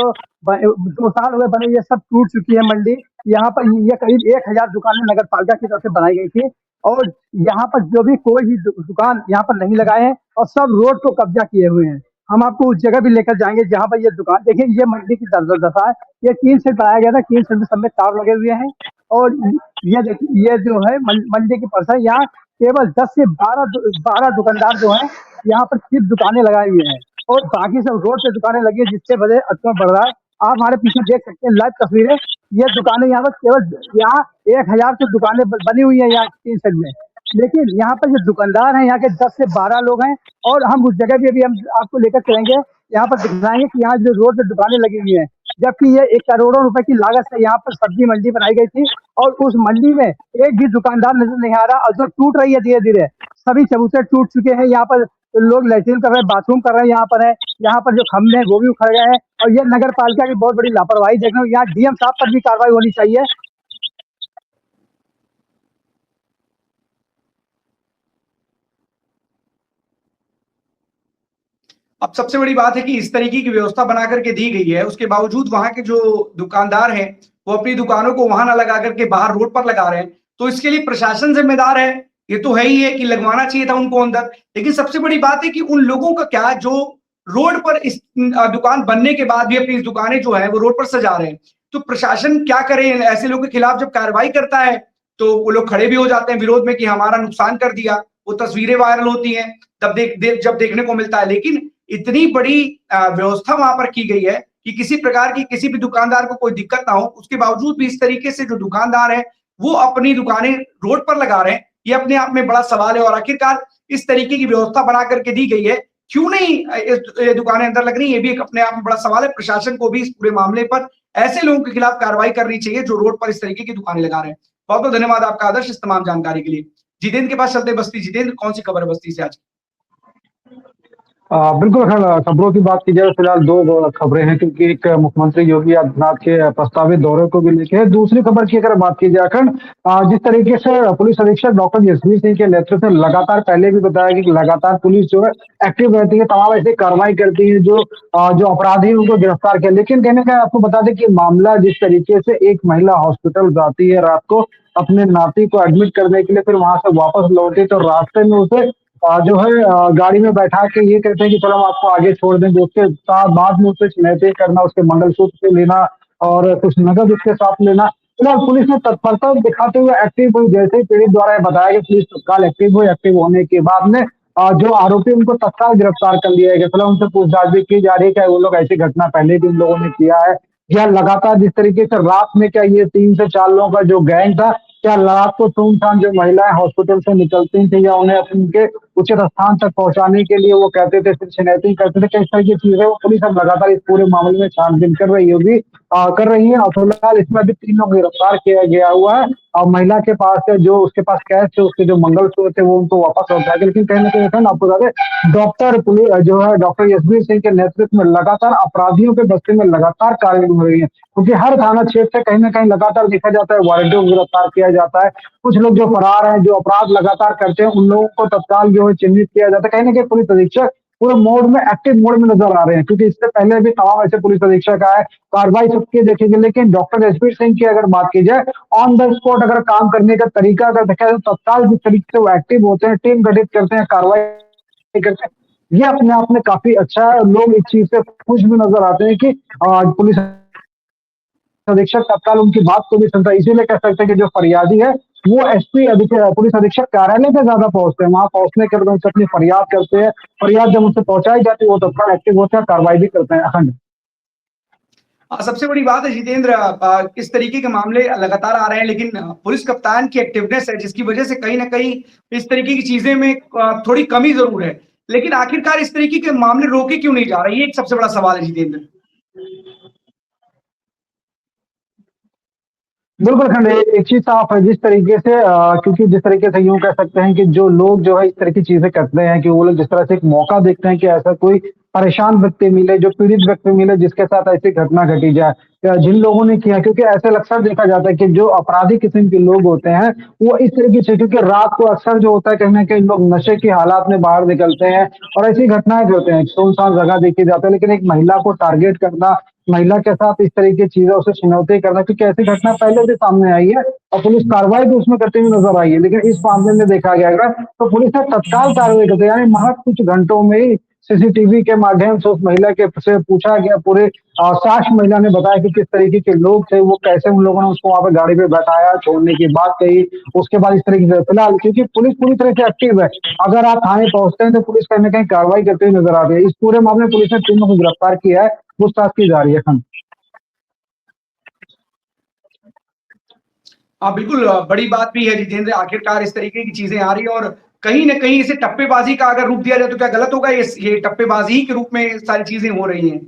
2 साल हुए बने, ये सब टूट चुकी है मंडी। यहाँ पर ये करीब 1000 दुकानें नगर पालिका की तरफ से बनाई गई थी और यहाँ पर जो भी कोई भी दुकान यहाँ पर नहीं लगाए हैं और सब रोड को कब्जा किए हुए हैं। हम आपको उस जगह भी लेकर जाएंगे जहाँ पर ये दुकान, देखिए ये मंडी की दशा है। ये 3 सेट बनाया गया था, 3 सेट में सब में तार लगे हुए हैं और ये देखिए, ये जो है मंडी की पर्सन, यहाँ केवल 10 से 12 दुकानदार जो हैं यहाँ पर सिर्फ दुकानें लगाई हुई हैं और बाकी सब रोड पे दुकानें लगी है, जिससे वजह अतिक्रमण बढ़ रहा है। आप हमारे पीछे देख सकते हैं लाइव तस्वीरें। ये दुकानें यहाँ पर केवल यहाँ 1000 से दुकानें बनी हुई है यहाँ 3 सेट में, लेकिन यहाँ पर जो दुकानदार हैं यहाँ के 10 से 12 लोग हैं और हम उस जगह भी अभी हम आपको लेकर चलेंगे, यहाँ पर दिखाएंगे कि यहाँ जो रोड पे दुकानें लगी हुई हैं, जबकि ये 1 करोड़ों रुपए की लागत से यहाँ पर सब्जी मंडी बनाई गई थी और उस मंडी में एक भी दुकानदार नजर नहीं आ रहा और जो टूट रही है धीरे धीरे, सभी चबूतरे टूट चुके हैं। यहाँ पर लोग लैट्रिन कर रहे हैं, बाथरूम कर रहे हैं, यहाँ पर जो खंभे हैं वो भी उखड़ गए हैं और ये नगर पालिका की बहुत बड़ी लापरवाही देख रहे हो। यहाँ डीएम साहब पर भी कार्रवाई होनी चाहिए। अब सबसे बड़ी बात है कि इस तरीके की व्यवस्था बना करके दी गई है, उसके बावजूद वहां के जो दुकानदार हैं वो अपनी दुकानों को वहां ना लगा करके बाहर रोड पर लगा रहे हैं। तो इसके लिए प्रशासन जिम्मेदार है, ये तो है ही है कि लगवाना चाहिए था उनको अंदर। लेकिन सबसे बड़ी बात है कि उन लोगों का क्या जो रोड पर इस दुकान बनने के बाद भी अपनी दुकानें जो है वो रोड पर सजा रहे हैं। तो प्रशासन क्या करे? ऐसे लोगों के खिलाफ जब कार्रवाई करता है तो वो लोग खड़े भी हो जाते हैं विरोध में कि हमारा नुकसान कर दिया। वो तस्वीरें वायरल होती हैं तब जब देखने को मिलता है। लेकिन इतनी बड़ी व्यवस्था वहां पर की गई है कि किसी प्रकार की किसी भी दुकानदार को कोई दिक्कत ना हो, उसके बावजूद भी इस तरीके से जो दुकानदार है वो अपनी दुकानें रोड पर लगा रहे हैं, ये अपने आप में बड़ा सवाल है। और आखिरकार इस तरीके की व्यवस्था बना करके दी गई है, क्यों नहीं ये दुकानें अंदर लग रही, ये भी एक अपने आप में बड़ा सवाल है। प्रशासन को भी इस पूरे मामले पर ऐसे लोगों के खिलाफ कार्रवाई करनी चाहिए जो रोड पर इस तरीके की दुकानें लगा रहे हैं। बहुत बहुत धन्यवाद आपका आदर्श इस तमाम जानकारी के लिए। जितेंद्र के पास चलते बस्ती। जितेंद्र, कौन सी खबर है बस्ती से आज? बिल्कुल, अगर खबरों की बात की जाए फिलहाल 2 खबरें हैं, क्योंकि एक मुख्यमंत्री योगी आदित्यनाथ के प्रस्तावित दौरे को भी लेकर है। दूसरी खबर की अगर बात की जाए अखंड, जिस तरीके से पुलिस अधीक्षक डॉक्टर जसवीर सिंह के नेतृत्व में लगातार, पहले भी बताया कि लगातार पुलिस जो है एक्टिव रहती है, तमाम ऐसी कार्रवाई करती है जो अपराधी उनको गिरफ्तार किया। लेकिन कहने का आपको बता दें कि मामला जिस तरीके से, एक महिला हॉस्पिटल जाती है रात को अपने नाती को एडमिट करने के लिए, फिर वहां से वापस लौटे तो रास्ते में उसे जो है गाड़ी में बैठा के ये कहते हैं कि चलो हम आपको आगे छोड़ देंगे। उसके साथ बाद में उसे स्नैचिंग करना, उसके मंगलसूत्र से लेना और कुछ नकद उसके साथ लेना। फिलहाल पुलिस ने तत्परता दिखाते हुए एक्टिव हुई। जैसे ही पीड़ित द्वारा बताया कि पुलिस तत्काल एक्टिव हुई। एक्टिव होने के बाद में जो आरोपी उनको तत्काल गिरफ्तार कर लिया गया। फिलहाल उनसे पूछताछ भी की जा रही है कि वो लोग ऐसी घटना पहले भी इन लोगों ने किया है या लगातार जिस तरीके से रात में, क्या ये 3 से 4 लोगों का जो गैंग था, क्या रात को सुनसान जो महिलाएं हॉस्पिटल से निकलती थी या उन्हें उनके उचित स्थान तक पहुंचाने के लिए वो कहते थे, सिर्फ स्नैचिंग करते थे, किस तरह की चीजें, वो पुलिस अब लगातार इस पूरे मामले में छानबीन कर रही होगी, कर रही है। और फिलहाल इसमें अभी 3 लोग गिरफ्तार किया गया हुआ है और महिला के पास से जो उसके पास कैश थे, उसके जो मंगलसूत्र थे वो उनको वापस लौटा गया। लेकिन कहीं ना कहीं आपको बता दें, डॉक्टर जसवीर सिंह के नेतृत्व में लगातार अपराधियों के बस्ते में लगातार कार्रवाई हो रही है, क्योंकि हर थाना क्षेत्र से कहीं ना कहीं लगातार देखा जाता है वारंटियों को गिरफ्तार किया जाता है। कुछ लोग जो फरार हैं, जो अपराध लगातार करते हैं, उन लोगों को तत्काल जो है चिन्हित किया जाता है। कहीं ना कहीं पुलिस अधीक्षक पूरे मोड में, एक्टिव मोड में नजर आ रहे हैं, क्योंकि इससे पहले भी तमाम ऐसे पुलिस अधीक्षक आए, कार्रवाई सबकी देखेंगे, लेकिन डॉक्टर एसपी सिंह की अगर बात की जाए, ऑन द स्पॉट अगर काम करने का तरीका अगर देखा जाए तो तत्काल जिस तरीके से वो एक्टिव होते हैं, टीम गठित करते हैं, कार्रवाई करते हैं, ये अपने आप में काफी अच्छा है। लोग इस चीज से खुश भी नजर आते हैं कि पुलिस अधीक्षक तत्काल उनकी बात को भी सुनता है। इसीलिए कह सकते हैं कि जो फरियादी है वो एसपी पुलिस अधीक्षक कार्यालय पे ज्यादा पहुंचते हैं, वहां पहुंचने के बाद उनसे अपनी फरियाद करते हैं, फरियाद जब उनसे पहुंचाई जाती है वो तत्काल एक्टिव होते हैं, कार्रवाई भी करते हैं। अखंड सबसे बड़ी बात है जितेंद्र, इस तरीके के मामले लगातार आ रहे हैं, लेकिन पुलिस कप्तान की एक्टिवनेस है जिसकी वजह से कहीं ना कहीं इस तरीके की चीजें में थोड़ी कमी जरूर है, लेकिन आखिरकार इस तरीके के मामले रोके क्यों नहीं जा रहे, ये एक सबसे बड़ा सवाल है जितेंद्र। बिल्कुल खंड, एक चीज साफ है, जिस तरीके से क्योंकि जिस तरीके से यूं कह सकते हैं कि जो लोग जो है इस तरह की चीजें करते हैं कि वो लोग जिस तरह से एक मौका देखते हैं कि ऐसा कोई परेशान व्यक्ति मिले, जो पीड़ित व्यक्ति मिले जिसके साथ ऐसी घटना घटी जाए, या जिन लोगों ने किया, क्योंकि ऐसे अक्सर देखा जाता है कि जो अपराधी किस्म के लोग होते हैं वो इस तरीके से, क्योंकि रात को अक्सर जो होता है कहीं ना कहीं लोग नशे की हालात में बाहर निकलते हैं और ऐसी घटनाएं करते हैं, सुनसान जगह देखी जाती है, लेकिन एक महिला को टारगेट करना, महिला के साथ इस तरह की चीजें उसे चुनौती करना, क्योंकि ऐसी घटना पहले भी सामने आई है और पुलिस कार्रवाई भी उसमें करती हुई नजर आई है, लेकिन इस मामले में देखा गया अगर तो पुलिस ने तत्काल कार्रवाई करती है, यानी महज कुछ घंटों में ही सीसीटीवी के माध्यम से उस महिला के से पूछा गया, पूरे साक्ष्य महिला ने बताया कि किस तरीके के लोग थे, वो कैसे उन लोगों ने उसको वहां पे गाड़ी पे बैठाया, छोड़ने की बात कही, उसके बाद इस तरीके से फिलहाल क्योंकि पुलिस पूरी तरह से एक्टिव है, अगर आप थाने पहुंचते हैं तो पुलिस कहीं ना कहीं कार्रवाई करते हुए नजर आ रही है। इस पूरे मामले में पुलिस ने तीनों को गिरफ्तार किया है, पूछताछ की जा रही है। हाँ बिल्कुल, बड़ी बात भी है जितेंद्र, आखिरकार इस तरीके की चीजें आ रही है और कहीं ना कहीं इसे टप्पेबाजी का अगर रूप दिया जाए तो क्या गलत होगा, ये टप्पेबाजी के रूप में सारी चीजें हो रही हैं।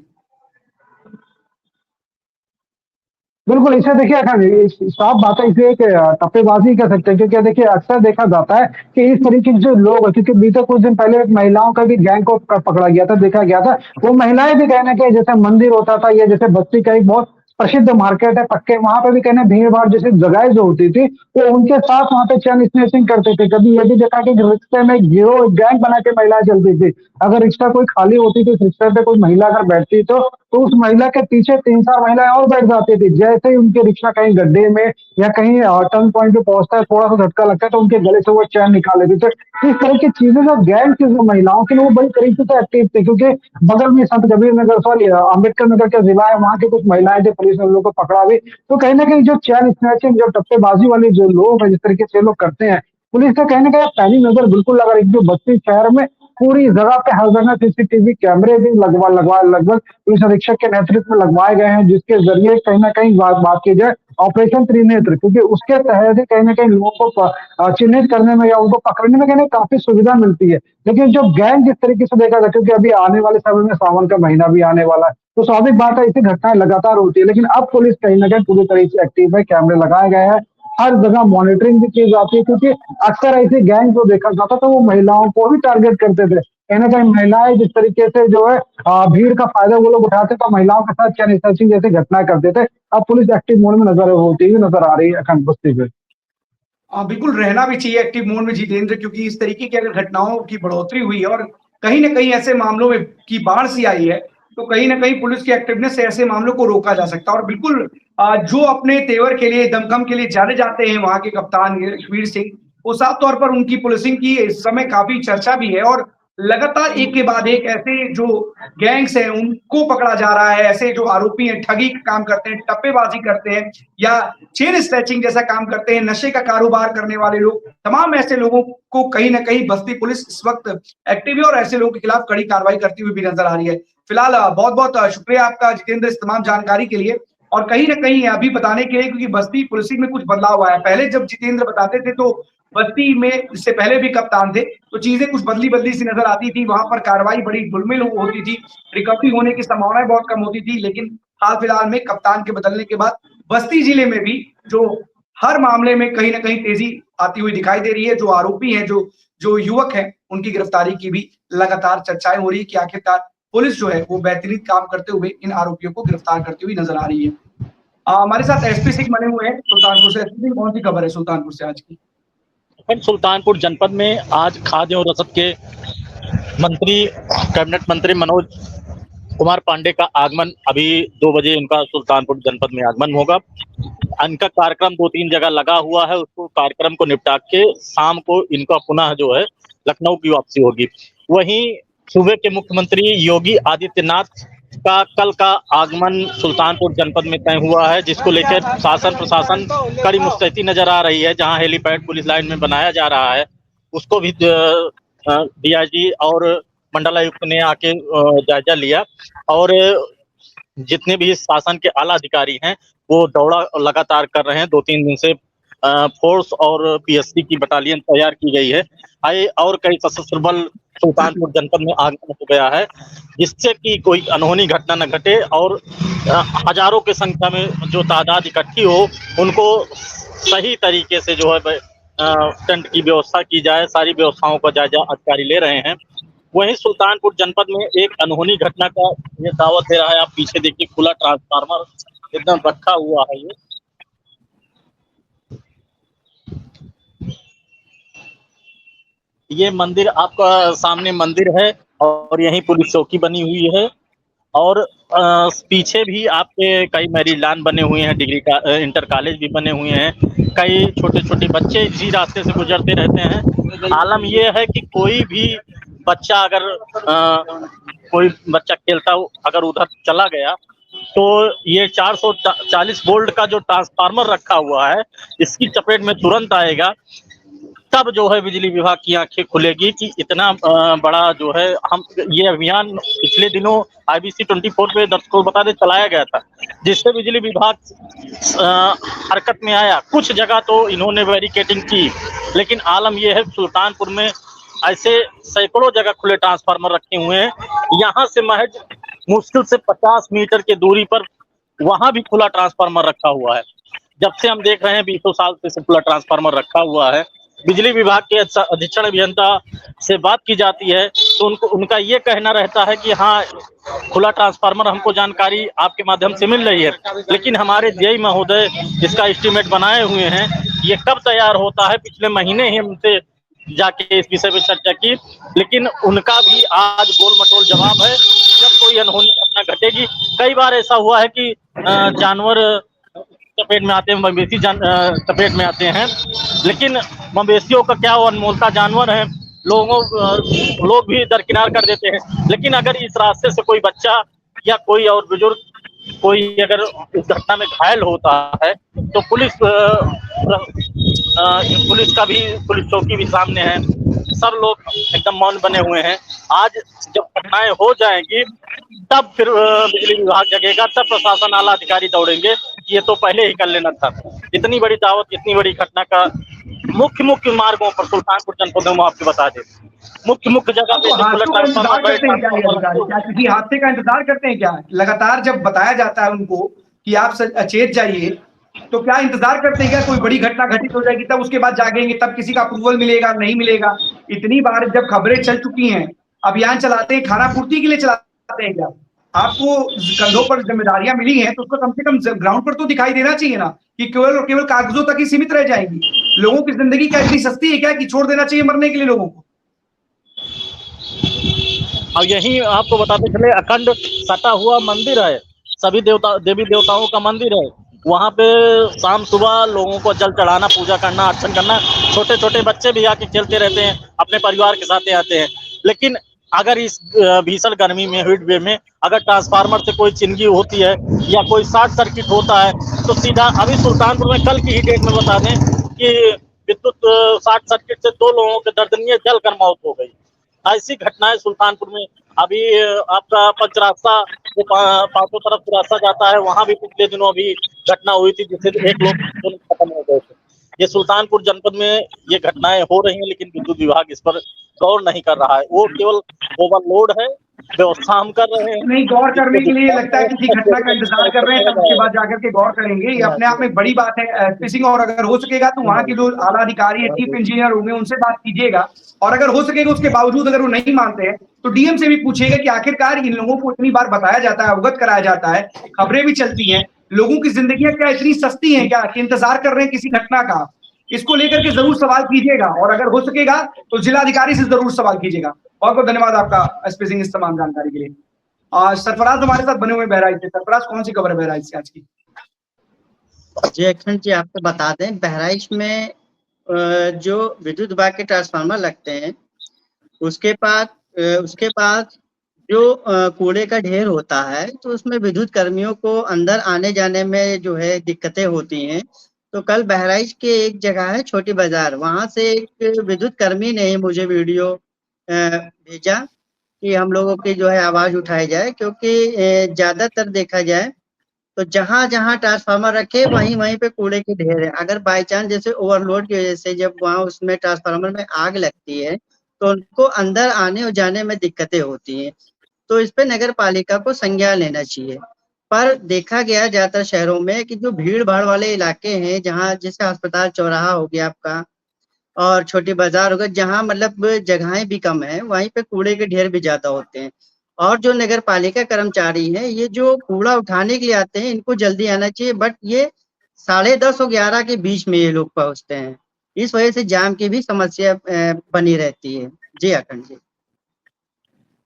बिल्कुल, इसे देखिए अखंड साफ बात है, इसे एक टप्पेबाजी कह सकते हैं, क्योंकि देखिए अक्सर देखा जाता है कि इस तरीके के जो लोग हैं, क्योंकि बीते कुछ दिन पहले एक महिलाओं का भी गैंग को पकड़ा गया था, देखा गया था, वो महिलाएं भी कहने के जैसे मंदिर होता था या जैसे बस्ती का एक बहुत प्रसिद्ध मार्केट है पक्के, वहां पे भी कहने भीड़ भाड़ जैसी जगह जो होती थी वो उनके साथ वहां पे चैन स्नैचिंग करते थे। कभी ये भी देखा कि रिक्शे में गिरोह गैंग बना के महिलाएं चलती थी, अगर रिक्शा कोई खाली होती थी, रिक्शे पे कोई महिला अगर बैठती तो उस महिला के पीछे 3-4 महिलाएं और बैठ जाती थी, जैसे ही उनके रिक्शा कहीं गड्ढे में या कहीं टर्न पॉइंट पे पहुंचता है, थोड़ा सा झटका लगता है तो उनके गले से वो चैन निकाल लेती थी। इस तरह की चीजें जो गैंग की जो महिलाओं की वो बड़ी तरीके से एक्टिव थे, क्योंकि बगल में संत कबीर नगर सॉरी अम्बेडकर नगर का जिला है, वहां की कुछ महिलाएं थी, पुलिस ने उन लोगों को पकड़ा भी। तो कहीं ना कहीं जो चैन स्नैचिंग, जो टप्पेबाजी वाले जो लोग हैं जिस तरीके से लोग करते हैं, पुलिस का कहने का पैनी नजर बिल्कुल लगा रही है। बस्ती शहर में पूरी जगह पे हर जगह सीसीटीवी कैमरे भी लगभग पुलिस अधीक्षक के नेतृत्व में लगवाए गए हैं, जिसके जरिए कहीं ना कहीं बात की जाए ऑपरेशन त्रिनेत्र, क्योंकि उसके तहत ही कहीं ना कहीं लोगों को चिन्हित करने में या उनको पकड़ने में कहीं काफी सुविधा मिलती है। लेकिन जो गैंग जिस तरीके से देखा जाए, क्योंकि अभी आने वाले समय में सावन का महीना भी आने वाला है, तो स्वाभाविक बात है ऐसी घटनाएं लगातार होती है, लेकिन अब पुलिस कहीं ना कहीं पूरी तरीके से एक्टिव है, कैमरे लगाए गए हैं, हर जगह मॉनिटरिंग भी की जाती है, क्योंकि अक्सर ऐसे गैंग को देखा जाता तो वो महिलाओं को भी टारगेट करते थे। कहीं ना कहीं महिलाएं जिस तरीके से जो है भीड़ का फायदा वो लोग उठाते तो महिलाओं के साथ चैन स्नैचिंग जैसी घटनाएं करते थे। अब पुलिस एक्टिव मोड में होती हुई नजर आ रही है अखंड बस्ती पे। बिल्कुल रहना भी चाहिए एक्टिव मोड में जितेंद्र, क्योंकि इस तरीके की अगर घटनाओं की बढ़ोतरी हुई है और कहीं ना कहीं ऐसे मामलों में की बाढ़ सी आई है, तो कहीं ना कहीं पुलिस की एक्टिवनेस से ऐसे मामलों को रोका जा सकता है। और बिल्कुल जो अपने तेवर के लिए, दमखम के लिए जाने जाते हैं वहां के कप्तान रणवीर सिंह, वो साफ तौर पर उनकी पुलिसिंग की इस समय काफी चर्चा भी है और लगातार एक के बाद एक ऐसे जो गैंग्स हैं उनको पकड़ा जा रहा है, ऐसे जो आरोपी हैं, ठगी का काम करते हैं, टप्पेबाजी करते हैं या चेन स्नैचिंग जैसा काम करते हैं, नशे का कारोबार करने वाले लोग, तमाम ऐसे लोगों को कहीं ना कहीं बस्ती पुलिस इस वक्त एक्टिव है और ऐसे लोगों के खिलाफ कड़ी कार्रवाई करती हुई भी नजर आ रही है। फिलहाल बहुत बहुत शुक्रिया आपका जितेंद्र इस तमाम जानकारी के लिए और कहीं ना कहीं अभी बताने के लिए, क्योंकि बस्ती पुलिसिंग में कुछ बदलाव आया। पहले जब जितेंद्र बताते थे तो बस्ती में इससे पहले भी कप्तान थे तो चीजें कुछ बदली सी नजर आती थी, वहां पर कार्रवाई बड़ी धुलमिल होती थी, रिकवरी होने की संभावनाएं बहुत कम होती थी। लेकिन हाल फिलहाल में कप्तान के बदलने के बाद बस्ती जिले में भी जो हर मामले में कहीं ना कहीं तेजी आती हुई दिखाई दे रही है। जो आरोपी हैं, जो युवक हैं, उनकी गिरफ्तारी की भी लगातार चर्चाएं हो रही है कि आखिरकार पुलिस जो है वो बेहतरीन काम करते हुए इन आरोपियों को गिरफ्तार करती हुई नजर आ रही है। हमारे साथ एसपी सिंह बने हुए हैं सुल्तानपुर से। एसपी सिंह, कौन सी खबर है सुल्तानपुर से आज की? सुल्तानपुर जनपद में आज खाद्य और रसद के मंत्री कैबिनेट मंत्री मनोज कुमार पांडे का आगमन अभी 2 बजे इनका सुल्तानपुर जनपद में आगमन होगा। इनका कार्यक्रम 2-3 जगह लगा हुआ है, उसको कार्यक्रम को निपटा के शाम को इनका पुनः जो है लखनऊ की वापसी होगी। वहीं सूबे के मुख्यमंत्री योगी आदित्यनाथ का कल का आगमन सुल्तानपुर जनपद में तय हुआ है, जिसको लेकर शासन प्रशासन कड़ी मुस्तैदी नजर आ रही है। जहां हेलीपैड पुलिस लाइन में बनाया जा रहा है, उसको भी डीआईजी और मंडलायुक्त ने आके जायजा लिया और जितने भी शासन के आला अधिकारी हैं वो दौड़ा लगातार कर रहे हैं। 2-3 दिन से फोर्स और पीएससी की बटालियन तैयार की गई है और कई सशस्त्र बल सुल्तानपुर जनपद में आगमन हो गया है, जिससे कि कोई अनहोनी घटना न घटे और हजारों की संख्या में जो तादाद इकट्ठी हो उनको सही तरीके से जो है टेंट की व्यवस्था की जाए। सारी व्यवस्थाओं का जायजा अधिकारी ले रहे हैं। वहीं सुल्तानपुर जनपद में एक अनहोनी घटना का ये दावत दे रहा है। आप पीछे देखिए, खुला ट्रांसफार्मर एकदम रखा हुआ है। ये मंदिर आपका सामने मंदिर है और यहीं पुलिस चौकी बनी हुई है और पीछे भी आपके कई मैरिज बने हुए हैं, डिग्री का इंटर कॉलेज भी बने हुए हैं। कई छोटे छोटे बच्चे इसी रास्ते से गुजरते रहते हैं। आलम यह है कि कोई भी बच्चा अगर कोई बच्चा खेलता अगर उधर चला गया तो ये 440 वोल्ट का जो ट्रांसफार्मर रखा हुआ है इसकी चपेट में तुरंत आएगा। तब जो है बिजली विभाग की आंखें खुलेगी कि इतना बड़ा जो है हम ये अभियान पिछले दिनों IBC 24 पे दर्शकों बता दे चलाया गया था, जिससे बिजली विभाग हरकत में आया। कुछ जगह तो इन्होंने बैरिकेडिंग की, लेकिन आलम यह है सुल्तानपुर में ऐसे सैकड़ों जगह खुले ट्रांसफार्मर रखे हुए हैं। यहाँ से महज मुश्किल से 50 मीटर की दूरी पर वहां भी खुला ट्रांसफार्मर रखा हुआ है। जब से हम देख रहे हैं 20 साल से खुला ट्रांसफार्मर रखा हुआ है। बिजली विभाग के अधीक्षण अभियंता से बात की जाती है तो उनका ये कहना रहता है कि हाँ, खुला ट्रांसफार्मर हमको जानकारी आपके माध्यम से मिल रही है, लेकिन हमारे जेई महोदय इसका एस्टीमेट बनाए हुए हैं, ये कब तैयार होता है। पिछले महीने ही हमसे जाके इस विषय पे चर्चा की, लेकिन उनका भी आज गोल मटोल जवाब है। जब कोई अनहोनी घटना घटेगी, कई बार ऐसा हुआ है कि जानवर चपेट में आते हैं, मवेशी चपेट में आते हैं, लेकिन मवेशियों का क्या वो अनमोलता जानवर है, लोग भी दरकिनार कर देते हैं। लेकिन अगर इस रास्ते से कोई बच्चा या कोई और बुजुर्ग कोई अगर इस घटना में घायल होता है तो पुलिस चौकी भी सामने है। सब लोग एकदम मौन बने हुए हैं। आज जब घटनाएं हो जाएंगी तब फिर बिजली विभाग जगेगा, तब प्रशासन आला अधिकारी दौड़ेंगे। ये तो पहले ही कर लेना था। इतनी बड़ी दावत, इतनी बड़ी घटना का मुख्य मार्गों पर सुल्तानपुर जनपद में आपको बता दें, मुख्य जगह पे क्या किसी हादसे का इंतजार करते हैं क्या? लगातार जब बताया जाता है उनको कि आप सचेत जाइए, तो क्या इंतजार करते हैं क्या कोई बड़ी घटना घटित हो जाएगी तब उसके बाद जागेंगे, तब किसी का अप्रूवल मिलेगा नहीं मिलेगा? इतनी बार जब खबरें चल चुकी हैं, अभियान चलाते हैं, खाना पूर्ति के लिए चलाते हैं क्या? आपको कंधों पर जिम्मेदारियां मिली हैं तो उसको कम से कम ग्राउंड पर तो दिखाई देना चाहिए ना कि केवल कागजों तक ही सीमित रह जाएंगी। लोगों की जिंदगी क्या इतनी सस्ती है क्या कि छोड़ देना चाहिए मरने के लिए लोगों को? और यही आपको बताते चले, अखंड सटा हुआ मंदिर है, सभी देवी देवताओं का मंदिर है। वहां पे शाम सुबह लोगों को जल चढ़ाना, पूजा करना, अर्चन करना, छोटे छोटे बच्चे भी आके खेलते रहते हैं, अपने परिवार के साथ आते हैं। लेकिन अगर इस भीषण गर्मी में, हीट वेव में अगर ट्रांसफार्मर से कोई चिंगी होती है या कोई शॉर्ट सर्किट होता है तो सीधा अभी सुल्तानपुर में कल की ही डेट में बता दें कि विद्युत शॉर्ट सर्किट से 2 लोगों के दर्दनीय जलकर मौत हो गई। ऐसी घटनाएं सुल्तानपुर में अभी आपका पंचरास्ता जो पांचों तरफ रास्ता जाता है, वहां भी पिछले दिनों अभी घटना हुई थी जिससे 1 लोग खत्म हो गए थे। ये सुल्तानपुर जनपद में ये घटनाएं हो रही हैं, लेकिन विद्युत विभाग इस पर गौर नहीं कर रहा है। वो केवल ओवरलोड है, व्यवस्था हम कर रहे हैं। नहीं, गौर करने के लिए लगता है किसी घटना का इंतजार कर रहे हैं, तब उसके बाद जाकर के गौर करेंगे। ये अपने आप में बड़ी बात है फिशिंग। और अगर हो सकेगा तो वहाँ के जो आला अधिकारी है, चीफ इंजीनियर होंगे, उनसे बात कीजिएगा। और अगर हो सकेगा उसके बावजूद अगर वो नहीं मानते हैं तो डीएम से भी पूछिएगा कि आखिरकार इन लोगों को इतनी बार बताया जाता है, अवगत कराया जाता है, खबरें भी चलती हैं, लोगों की जिंदगियां क्या इतनी सस्ती हैं क्या कि इंतजार कर रहे हैं किसी घटना का? इसको लेकर के जरूर सवाल कीजिएगा और अगर हो सकेगा तो जिलाधिकारी से जरूर सवाल कीजिएगा। बहुत बहुत धन्यवाद आपका एसपी सिंह इस तमाम जानकारी के लिए। सरफराज हमारे साथ बने हुए बहराइच से। सरफराज, कौन सी खबर है बहराइच से आज की? जी अखंड जी, आपको बता दें बहराइच में जो विद्युत विभाग के ट्रांसफार्मर लगते हैं उसके बाद जो कूड़े का ढेर होता है तो उसमें विद्युत कर्मियों को अंदर आने जाने में जो है दिक्कतें होती हैं। तो कल बहराइच के एक जगह है छोटी बाजार, वहां से एक विद्युत कर्मी ने मुझे वीडियो भेजा कि हम लोगों की जो है आवाज उठाई जाए, क्योंकि ज्यादातर देखा जाए तो जहां जहां ट्रांसफार्मर रखे वहीं वहीं पे कूड़े के ढेर है। अगर बाई चांस जैसे ओवरलोड की वजह से जब वहां उसमें ट्रांसफार्मर में आग लगती है तो उनको अंदर आने और जाने में दिक्कतें होती हैं। तो इस पे नगर पालिका को संज्ञान लेना चाहिए। पर देखा गया ज्यादातर शहरों में कि जो भीड़ भाड़ वाले इलाके हैं, जहाँ जैसे अस्पताल चौराहा हो गया आपका और छोटी बाजार हो गया, जहाँ मतलब जगहें भी कम है, वहीं पे कूड़े के ढेर भी ज्यादा होते हैं। और जो नगर पालिका कर्मचारी हैं, ये जो कूड़ा उठाने के लिए आते हैं, इनको जल्दी आना चाहिए, बट ये 10:30 और 11 के बीच में ये लोग पहुंचते हैं। इस वजह से जाम की भी समस्या बनी रहती है। जी अखंड जी।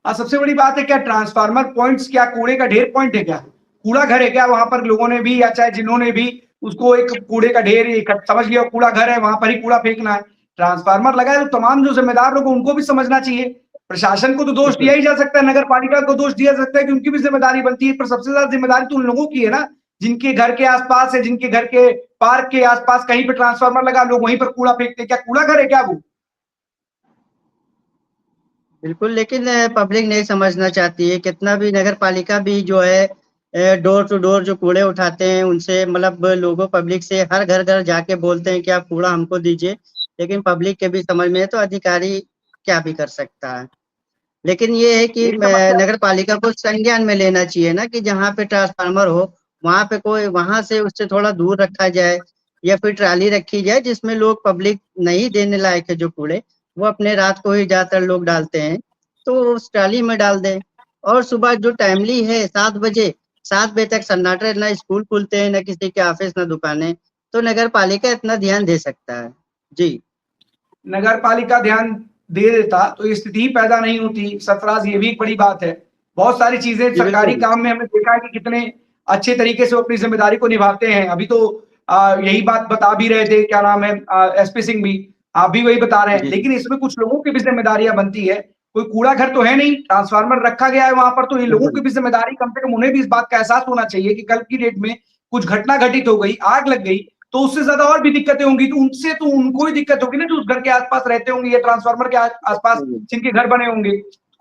सबसे बड़ी बात है, क्या ट्रांसफार्मर पॉइंट्स, क्या कूड़े का ढेर पॉइंट है, क्या कूड़ा घर है क्या वहां पर? लोगों ने भी या चाहे जिन्होंने भी उसको एक कूड़े का ढेर समझ लिया, कूड़ा घर है, वहां पर ही कूड़ा फेंकना है। ट्रांसफार्मर लगा है तो तमाम जो जिम्मेदार लोग उनको भी समझना चाहिए। प्रशासन को तो दोष दिया ही जा सकता है, नगर पालिका को दोष दिया जा सकता है कि उनकी भी जिम्मेदारी बनती है, पर सबसे ज्यादा जिम्मेदारी तो उन लोगों की है ना, जिनके घर के आसपास है, जिनके घर के पार्क के आसपास कहीं पर ट्रांसफार्मर लगा, लोग वहीं पर कूड़ा फेंकते। क्या कूड़ा घर है क्या वो? बिल्कुल, लेकिन पब्लिक नहीं समझना चाहती है। कितना भी नगर पालिका भी जो है डोर टू डोर जो कूड़े उठाते हैं उनसे मतलब लोगों पब्लिक से हर घर घर जाके बोलते हैं कि आप कूड़ा हमको दीजिए, लेकिन पब्लिक के भी समझ में है तो अधिकारी क्या भी कर सकता है। लेकिन ये है कि नगर पालिका को संज्ञान में लेना चाहिए ना कि जहाँ पे ट्रांसफार्मर हो वहां पे कोई वहां से उससे थोड़ा दूर रखा जाए, या फिर ट्राली रखी जाए जिसमें लोग पब्लिक नहीं देने लायक है जो कूड़े, वो अपने रात को ही ज्यादातर लोग डालते हैं, तो उस ट्राली में डाल दें। और सुबह जो टाइमली है 7 बजे तक सन्नाटा, ना स्कूल खुलते हैं, ना किसी के ऑफिस, ना दुकानें, तो नगर पालिका इतना ध्यान दे सकता है। जी, नगर पालिका ध्यान दे देता तो ये स्थिति पैदा नहीं होती। सरफराज, ये भी एक बड़ी बात है। बहुत सारी चीजें सरकारी काम में हमने देखा है कि कितने अच्छे तरीके से वो अपनी जिम्मेदारी को निभाते हैं। अभी तो यही बात बता भी रहे थे, क्या नाम है, एसपी सिंह भी, आप भी वही बता रहे हैं। लेकिन इसमें कुछ लोगों की भी जिम्मेदारियां बनती है। कोई कूड़ा घर तो है नहीं, ट्रांसफार्मर रखा गया है वहां पर, तो ये लोगों की भी जिम्मेदारी, कम से कम उन्हें भी इस बात का एहसास होना चाहिए कि कल की डेट में कुछ घटना घटित हो गई, आग लग गई, तो उससे ज्यादा और भी दिक्कतें होंगी, तो उनसे तो उनको ही दिक्कत होगी ना जो उस घर के आसपास रहते होंगे या ट्रांसफार्मर के आसपास जिनके घर बने होंगे।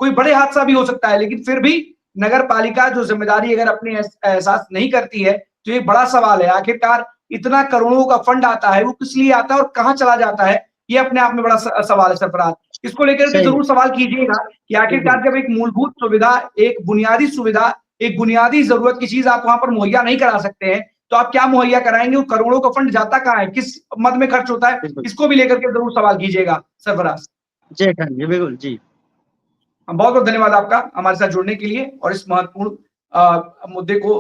कोई बड़े हादसा भी हो सकता है। लेकिन फिर भी नगर पालिका जो जिम्मेदारी अगर अपने एहसास नहीं करती है तो ये बड़ा सवाल है। आखिरकार इतना करोड़ों का फंड आता है, वो किस लिए आता है और कहाँ चला जाता है, ये अपने आप में बड़ा सवाल है। सरफराज, इसको लेकर के जरूर सवाल कीजिएगा कि आखिरकार जब एक मूलभूत सुविधा, एक बुनियादी सुविधा, एक बुनियादी जरूरत की चीज आप वहां पर मुहैया नहीं करा सकते हैं तो आप क्या मुहैया कराएंगे? वो करोड़ों का फंड जाता कहाँ है, किस मद में खर्च होता है, इसको भी लेकर के जरूर सवाल कीजिएगा सरफराज। जी बिल्कुल जी। बहुत बहुत धन्यवाद आपका हमारे साथ जुड़ने के लिए और इस महत्वपूर्ण मुद्दे को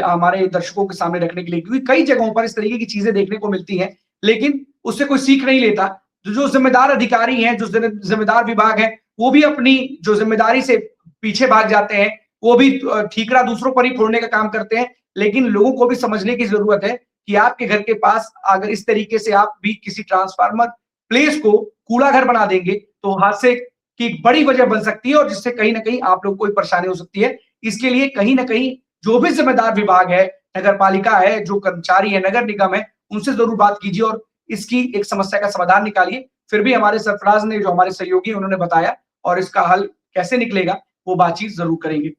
हमारे दर्शकों के सामने रखने के लिए, क्योंकि कई जगहों पर इस तरीके की चीजें देखने को मिलती हैं लेकिन उससे कोई सीख नहीं लेता। जो जिम्मेदार अधिकारी हैं, जो जिम्मेदार विभाग है, वो भी अपनी जो जिम्मेदारी से पीछे भाग जाते हैं, वो भी ठीकरा दूसरों पर ही फोड़ने का काम करते हैं। लेकिन लोगों को भी समझने की जरूरत है कि आपके घर के पास अगर इस तरीके से आप भी किसी ट्रांसफार्मर प्लेस को कूड़ा घर बना देंगे तो हादसे की बड़ी वजह बन सकती है और जिससे कहीं ना कहीं आप लोग को परेशानी हो सकती है। इसके लिए कहीं ना कहीं जो भी जिम्मेदार विभाग है, नगर पालिका है, जो कर्मचारी है, नगर निगम है, उनसे जरूर बात कीजिए और इसकी एक समस्या का समाधान निकालिए। फिर भी हमारे सरफराज ने, जो हमारे सहयोगी, उन्होंने बताया और इसका हल कैसे निकलेगा वो बातचीत जरूर करेंगे।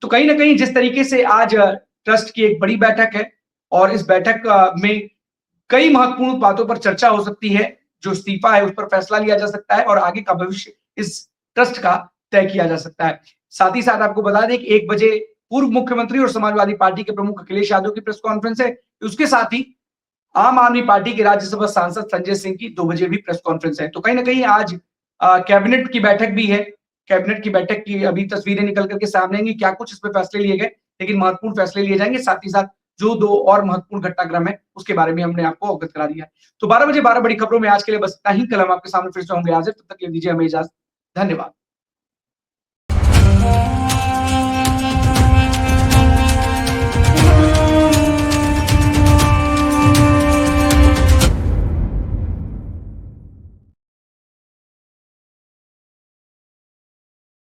तो कहीं ना कहीं जिस तरीके से आज ट्रस्ट की एक बड़ी बैठक है और इस बैठक में कई महत्वपूर्ण बातों पर चर्चा हो सकती है, जो इस्तीफा है उस पर फैसला लिया जा सकता है और आगे का भविष्य इस ट्रस्ट का तय किया जा सकता है। साथ ही साथ आपको बता दें कि 1 बजे पूर्व मुख्यमंत्री और समाजवादी पार्टी के प्रमुख अखिलेश यादव की प्रेस कॉन्फ्रेंस है। उसके साथ ही आम आदमी पार्टी के राज्यसभा सांसद संजय सिंह की 2 बजे भी प्रेस कॉन्फ्रेंस है। तो कहीं ना कहीं आज कैबिनेट की बैठक भी है। कैबिनेट की बैठक की अभी तस्वीरें निकल करके सामने आएंगी, क्या कुछ इस पर फैसले लिए गए, लेकिन महत्वपूर्ण फैसले लिए जाएंगे। साथ ही साथ जो 2 और महत्वपूर्ण घटनाक्रम है उसके बारे में हमने आपको अवगत करा दिया है। तो 12 बजे 12 बड़ी खबरों में आज के लिए बस इतना ही। कल हम आपके सामने फिर से होंगे हाजिर, तब तक के लिए दीजिए हमें इजाजत। धन्यवाद।